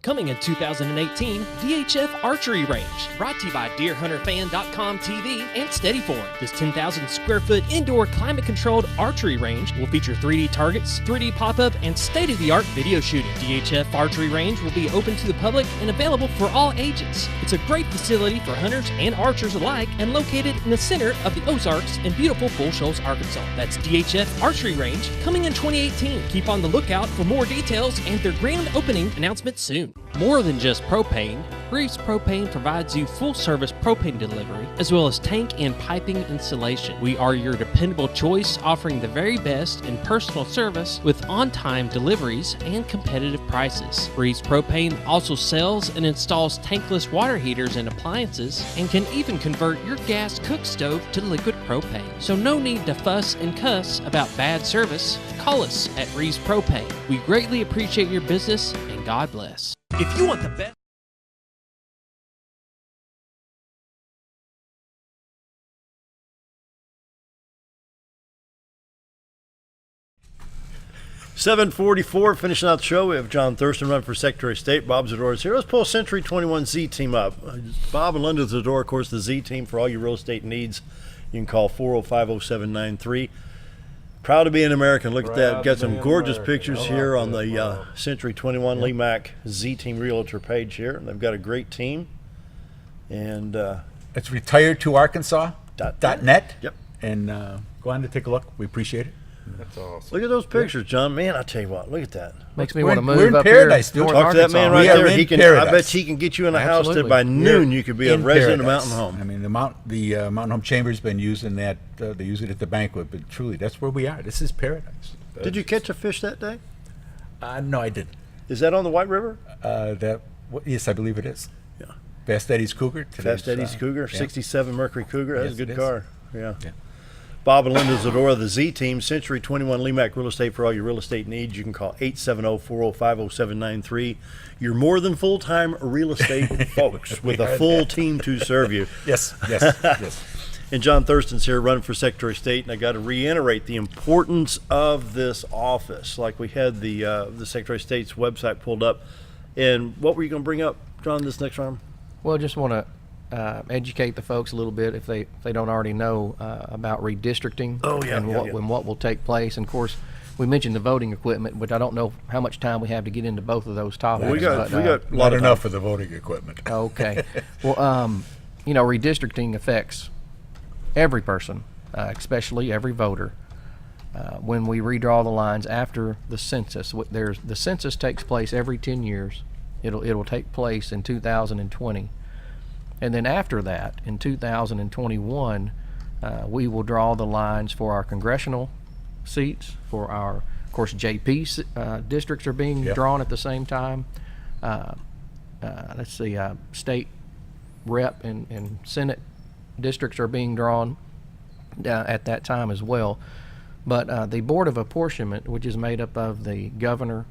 Coming in 2018, VHF Archery Range, brought to you by DeerHunterFan.com TV and SteadyForm. This 10,000 square foot indoor climate-controlled archery range will feature 3D targets, 3D pop-up, and state-of-the-art video shooting. DHF Archery Range will be open to the public and available for all ages. It's a great facility for hunters and archers alike and located in the center of the Ozarks in beautiful Bull Shoals, Arkansas. That's DHF Archery Range, coming in 2018. Keep on the lookout for more details and their grand opening announcement soon. More than just propane, Reeves Propane provides you full-service propane delivery as well as tank and piping installation. We are your dependable choice, offering the very best in personal service with on-time deliveries and competitive prices. Reeves Propane also sells and installs tankless water heaters and appliances and can even convert your gas cook stove to liquid propane. So no need to fuss and cuss about bad service. Call us at Reeves Propane. We greatly appreciate your business and God bless. If you want the best. $7:44, finishing out the show. We have John Thurston running for Secretary of State. Bob Zadora is here. Let's pull Century 21 Z team up. Bob and Linda Zadora, of course, the Z team for all your real estate needs You can call 405-0793. Proud to be an American. Look at that. Got some gorgeous pictures here on the Century 21 Lee Mack Z-Team Realtor page here. They've got a great team. And it's retiredtoarkansas.net. Yep. And go on to take a look. We appreciate it. That's awesome. Look at those pictures, John. Man, I tell you what, look at that. Makes me want to move we're in up paradise, here. dude. Talk to that man right there. He can. I bet he can get you in a house that by noon you could be a resident of Mountain Home. I mean, the Mountain Home Chamber's been using that. They use it at the banquet, but truly, that's where we are. This is paradise. Did you catch a fish that day? No, I didn't. Is that on the White River? Yes, I believe it is. Yeah. Fast Eddie's Cougar. Fast Eddie's Cougar, yeah. 67 Mercury Cougar. That's a good car. Yeah. Yeah. Bob and Linda Zadora, the Z-Team, Century 21 Lee Mack Real Estate for all your real estate needs. You can call 870-405-0793. You're more than full-time real estate folks with a full team to serve you. Yes. And John Thurston's here running for Secretary of State, and I got to reiterate the importance of this office. Like we had the Secretary of State's website pulled up. And what were you going to bring up, John, this next round? Well, just want to educate the folks a little bit if they don't already know about redistricting and what will take place. And of course, we mentioned the voting equipment, but I don't know how much time we have to get into both of those topics. We got a lot not enough for the voting equipment. Okay. Well, redistricting affects every person, especially every voter. When we redraw the lines after the census, the census takes place every 10 years. It'll take place in 2020. And then after that, in 2021, we will draw the lines for our congressional seats, for our, of course, JP districts are being drawn at the same time. State rep and Senate districts are being drawn at that time as well. But the Board of Apportionment, which is made up of the Governor,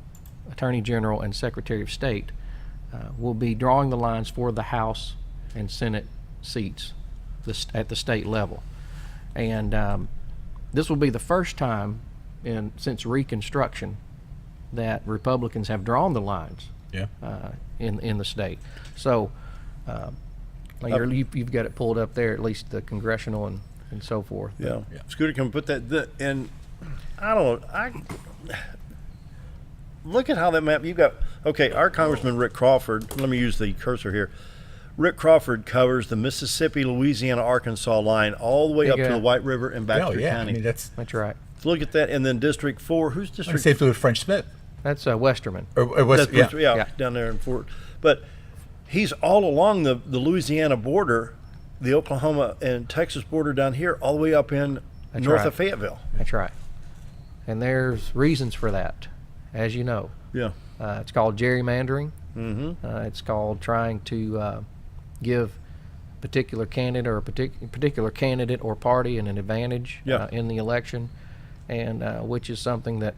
Attorney General, and Secretary of State, will be drawing the lines for the House and Senate seats at the state level. And this will be the first time since Reconstruction that Republicans have drawn the lines in the state. So you've got it pulled up there, at least the congressional and so forth. Yeah. Scooter, can we put that and I don't know. Look at how that map you've got. Okay, our Congressman Rick Crawford, let me use the cursor here. Rick Crawford covers the Mississippi, Louisiana, Arkansas line all the way up to the White River and Baxter County. I mean, that's right. So look at that. And then District 4, who's District 4? Safe to do with French Smith. That's Westerman. Down there in Fort. But he's all along the Louisiana border, the Oklahoma and Texas border down here, all the way up in north of Fayetteville. That's right. And there's reasons for that, as you know. Yeah. It's called gerrymandering. Mm-hmm. It's called trying to give a particular candidate or a particular candidate or party an advantage in the election, and which is something that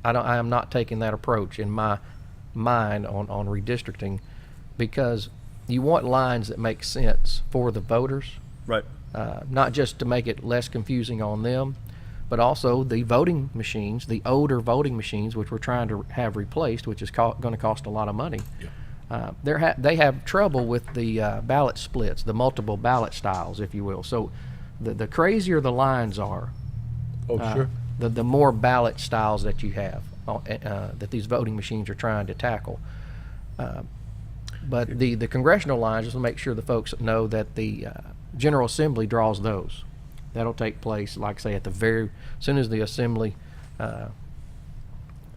I am not taking that approach in my mind on redistricting, because you want lines that make sense for the voters, right? Not just to make it less confusing on them, but also the voting machines, the older voting machines, which we're trying to have replaced, which is going to cost a lot of money. Yeah. They have trouble with the ballot splits, the multiple ballot styles, if you will. So the crazier the lines are, the more ballot styles that you have that these voting machines are trying to tackle. But the congressional lines, just to make sure the folks know that the General Assembly draws those. That'll take place, like I say, as soon as the Assembly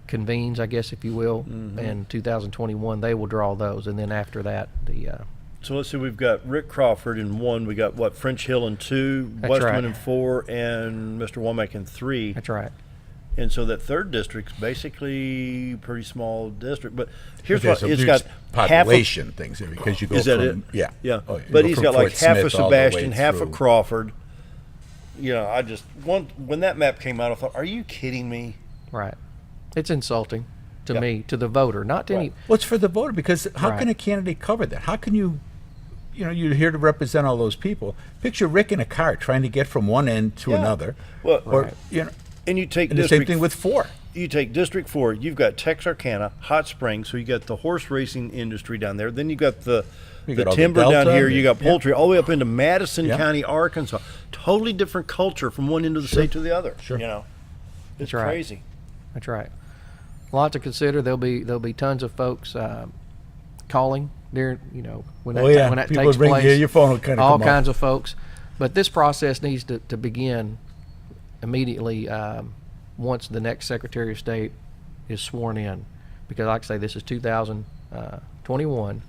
convenes, I guess, if you will, in 2021, they will draw those, and then after that, So let's see, we've got Rick Crawford in 1, we got French Hill in 2, Westman in 4, and Mr. Womack in 3. That's right. And so that third district's basically a pretty small district, but here's There's it's got population things because you go from yeah. Oh, but he's got like half of Sebastian, half through. of Crawford. You know, when that map came out, I thought, are you kidding me? Right. It's insulting to me, to the voter, not to any. Well, it's for the voter, because how can a candidate cover that? How can you're here to represent all those people. Picture Rick in a car trying to get from one end to another. Well, and you take and the same thing with 4. you take District 4, you've got Texarkana, Hot Springs, so you got the horse racing industry down there. Then you got the got all the timber Delta, down here. You got poultry, all the way up into Madison Yeah. County, Arkansas. Totally different culture from one end of the state to the other. Sure. You know, it's That's right. crazy. That's right. A lot to consider. There'll be tons of folks calling there. You know, when that, Oh, yeah. when that People takes would ring place. you, your phone will kinda all come up. kinds of folks. But this process needs to begin immediately once the next Secretary of State is sworn in, because like I say, this is 2021.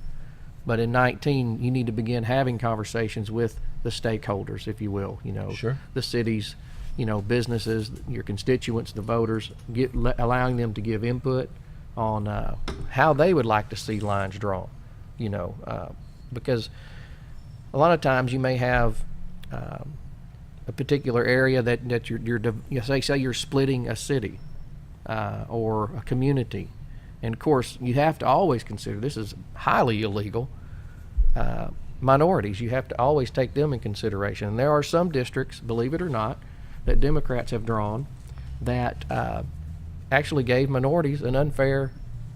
But in 19, you need to begin having conversations with the stakeholders, if you will. You know, Sure. the cities, you know, businesses, your constituents, the voters, allowing them to give input on how they would like to see lines drawn. You know, because a lot of times you may have a particular area that you're say you're splitting a city or a community, and of course you have to always consider this is highly illegal. Minorities, you have to always take them in consideration. And there are some districts, believe it or not, that Democrats have drawn that actually gave minorities an unfair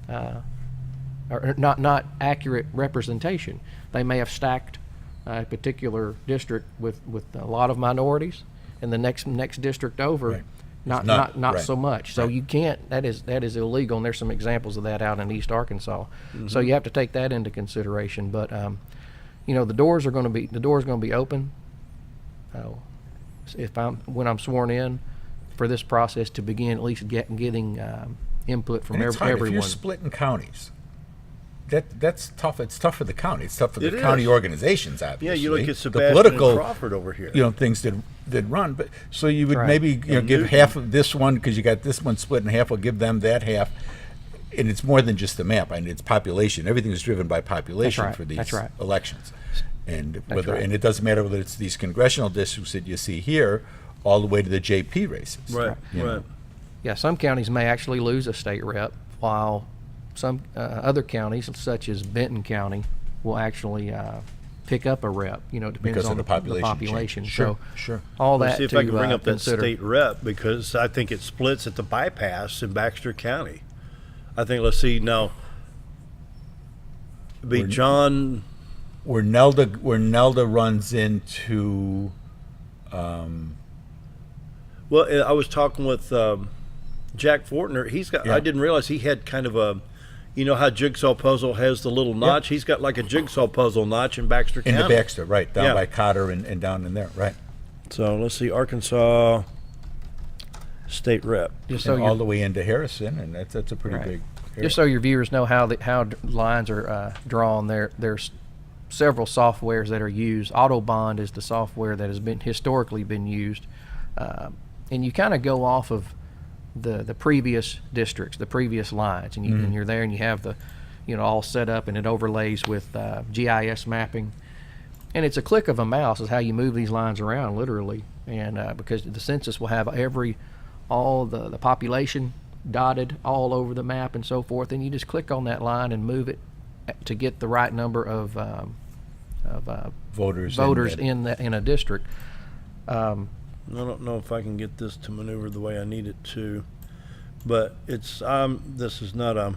or not accurate representation. They may have stacked a particular district with a lot of minorities, and the next district over, Right. not right. so much. So you can't. That is illegal, and there's some examples of that out in East Arkansas. So you have to take that into consideration. But you know, the doors are going to be open. When I'm sworn in, for this process to begin, at least getting input from And it's hard. everyone. If you're splitting counties, that's tough. It's tough for the county. It's tough for the It county is. organizations, obviously. Yeah, you look at the Sebastian political, and Crawford over here. You know, things that run. But so you would Right. maybe give Newton. half of this one because you got this one split in half. We'll give them that half. And it's more than just the map. I mean, it's population. Everything is driven by population right. for these That's right. elections. And whether right. and it doesn't matter whether it's these congressional districts that you see here, all the way to the JP races. Right, You know. right. Yeah, some counties may actually lose a state rep, while some other counties, such as Benton County, will actually pick up a rep. You know, it depends Because on of the population change. So Sure. all Let's that see if to I can bring up that consider. state rep, because I think it splits at the bypass in Baxter County. I think, let's see now, it'd be John. Where Nelda runs into Well, I was talking with Jack Fortner. He's got. Yeah. I didn't realize he had kind of a, you know how Jigsaw Puzzle has the little notch. He's got like a Jigsaw Puzzle notch in Baxter in County. the Baxter, right, down Yeah. by Cotter and down in there, right. So let's see, Arkansas state rep. Just so And all your- the way into Harrison, and that's a pretty Right. big area. Just so your viewers know how lines are drawn, there's several softwares that are used. Autobond is the software that has been historically been used, and you kind of go off of the previous districts, the previous lines, and and you're there and you have the, you know, all set up, and it overlays with GIS mapping, and it's a click of a mouse is how you move these lines around, literally, and because the census will have all the population dotted all over the map and so forth, and you just click on that line and move it to get the right number of voters in a district. I don't know if I can get this to maneuver the way I need it to, but it's this is not a.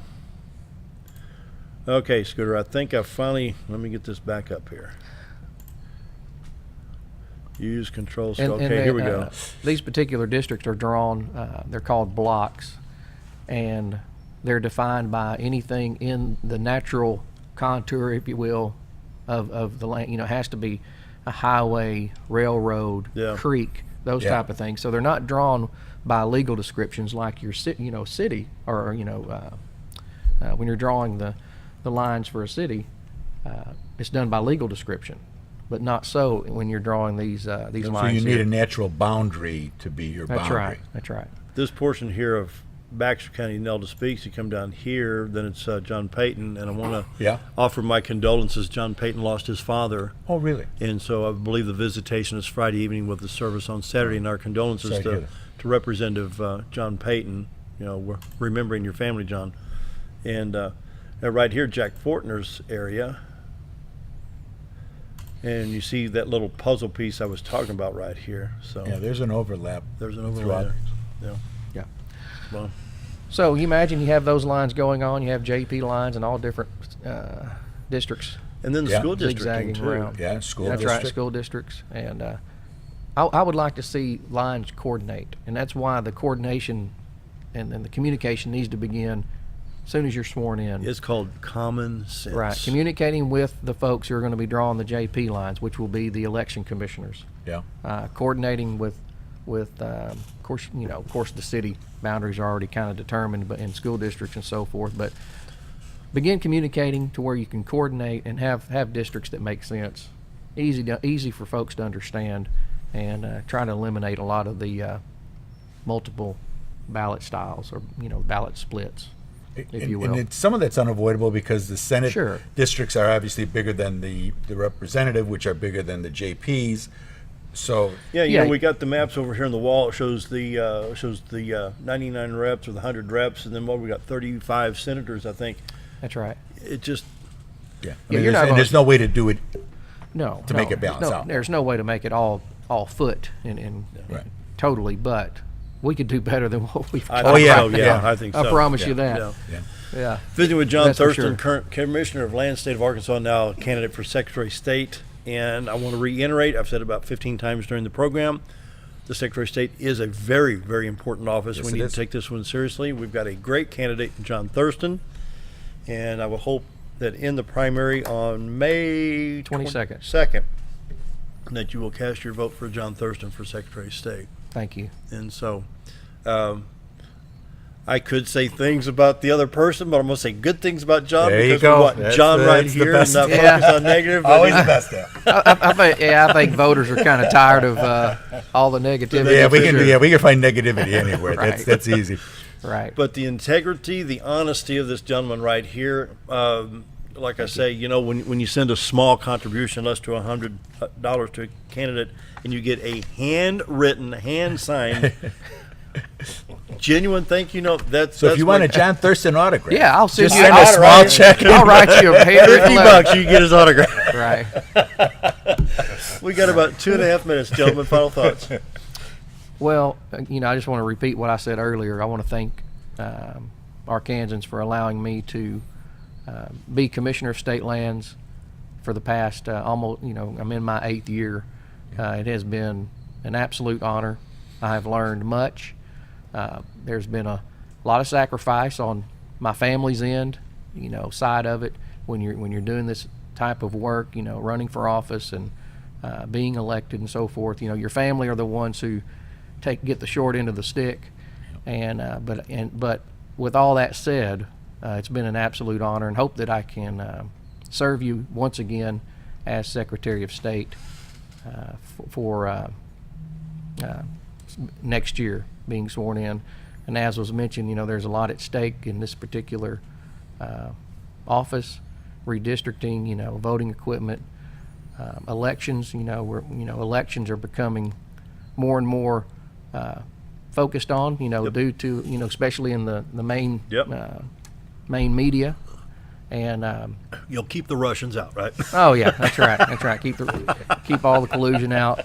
Okay, Scooter, I think I finally, let me get this back up here. Use control. Okay, here we go. These particular districts are drawn, they're called blocks, and they're defined by anything in the natural contour, if you will, of the land. You know, it has to be a highway, railroad, creek, those type of things. So they're not drawn by legal descriptions like your city, or when you're drawing the lines for a city, it's done by legal description, but not so when you're drawing these lines. So you need a natural boundary to be your boundary. That's right. This portion here of Baxter County, Nelda Speaks, you come down here, then it's John Payton, and I want to offer my condolences. John Payton lost his father. Oh, really? And so I believe the visitation is Friday evening with the service on Saturday, and our condolences to Representative John Payton. You know, we're remembering your family, John. And right here, Jack Fortner's area. And you see that little puzzle piece I was talking about right here. So yeah, there's an overlap. There's an overlap. Throughout. Yeah. Yeah. Well, So you imagine you have those lines going on. You have JP lines in all different districts. And then the school district zigzagging too. around. Yeah, school That's district. right, school districts. And I would like to see lines coordinate, and that's why the coordination and the communication needs to begin as soon as you're sworn in. It's called common sense. Right, communicating with the folks who are going to be drawing the JP lines, which will be the election commissioners. Yeah. Coordinating with of course, the city boundaries are already kind of determined, but in school districts and so forth. But begin communicating to where you can coordinate and have districts that make sense, easy for folks to understand, and try to eliminate a lot of the multiple ballot styles or ballot splits, if you will. And some of that's unavoidable because the Senate Sure. districts are obviously bigger than the representative, which are bigger than the JPs. So yeah, we got the maps over here on the wall. It shows the 99 reps or the 100 reps, and then we got 35 senators, I think. That's right. It just there's no way to do it. No, make it balance out. There's no way to make it all foot and Right. totally, but we could do better than what we've done. I think so. I promise you that. Yeah. Visiting with John That's for Thurston, sure. current Commissioner of Land, State of Arkansas, now a candidate for Secretary of State. And I want to reiterate, I've said it about 15 times during the program, the Secretary of State is a very, very important office. Yes, we it need is. to take this one seriously. We've got a great candidate, John Thurston, and I will hope that in the primary on May 22nd, that you will cast your vote for John Thurston for Secretary of State. Thank you. And so I could say things about the other person, but I'm going to say good things about John There you because go. we want That's John right the here best. and not focus on negative. Always the best there. I think voters are kind of tired of all the negativity. Yeah, we for can sure. we can find negativity anywhere. Right. That's easy. Right. But the integrity, the honesty of this gentleman right here, like I say, when you send a small contribution, less to $100 to a candidate, and you get a handwritten, hand-signed, genuine thank you note. That's So if you want a John Thurston autograph, Yeah, I'll send just you send a small check. I'll write you a handwritten letter. $50, you can get his autograph. Right. We got about 2.5 minutes, gentlemen. Final thoughts. Well, I just want to repeat what I said earlier. I want to thank Arkansans for allowing me to be Commissioner of State Lands for the past almost, I'm in my 8th year. It has been an absolute honor. I have learned much. There's been a lot of sacrifice on my family's end, side of it when you're doing this type of work, running for office and being elected and so forth. Your family are the ones who get the short end of the stick. And but with all that said, it's been an absolute honor, and hope that I can serve you once again as Secretary of State for next year, being sworn in. And as was mentioned, there's a lot at stake in this particular office: redistricting, voting equipment, elections. Elections are becoming more and more focused on, due to, especially in the main main media. And you'll keep the Russians out, right? Oh yeah, that's right. That's right. Keep all the collusion out.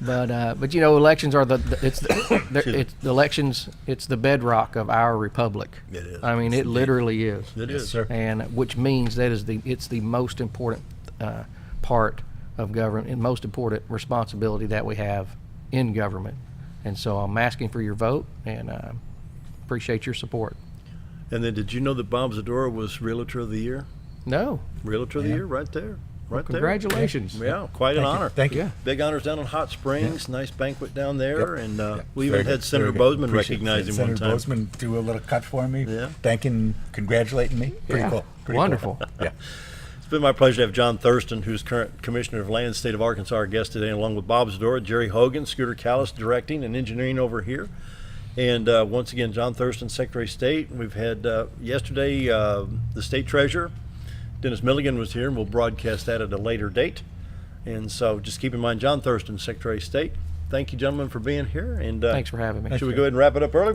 But elections are the elections. It's the bedrock of our republic. It is. I mean, it literally is. It is, sir. And which means it's the most important part of government and most important responsibility that we have in government. And so I'm asking for your vote, and appreciate your support. And then, did you know that Bob Zadora was Realtor of the Year? No. Realtor of the Year, right there. Right there. Congratulations. Yeah, quite an honor. Thank you. Yeah. Big honors down in Hot Springs. Nice banquet down there. Yep. And we Very even had good. Senator Very good. Bozeman Appreciate recognize him Senator one time. Bozeman do a little cut for me, Yeah. thanking, congratulating me. Pretty Yeah. cool. Pretty Wonderful. Cool. Yeah. It's been my pleasure to have John Thurston, who's current Commissioner of Land, State of Arkansas, our guest today, along with Bob Zadora, Jerry Hogan, Scooter Callis directing and engineering over here. And once again, John Thurston, Secretary of State. We've had yesterday the State Treasurer, Dennis Milligan, was here, and we'll broadcast that at a later date. And so just keep in mind, John Thurston, Secretary of State. Thank you, gentlemen, for being here. And Thanks for having me. should we go ahead and wrap it up early?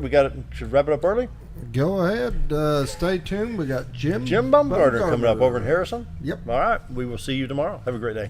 Should wrap it up early? Go ahead. Stay tuned. We got Jim Jim Bumgarner coming up over in Harrison. Yep. All right. We will see you tomorrow. Have a great day.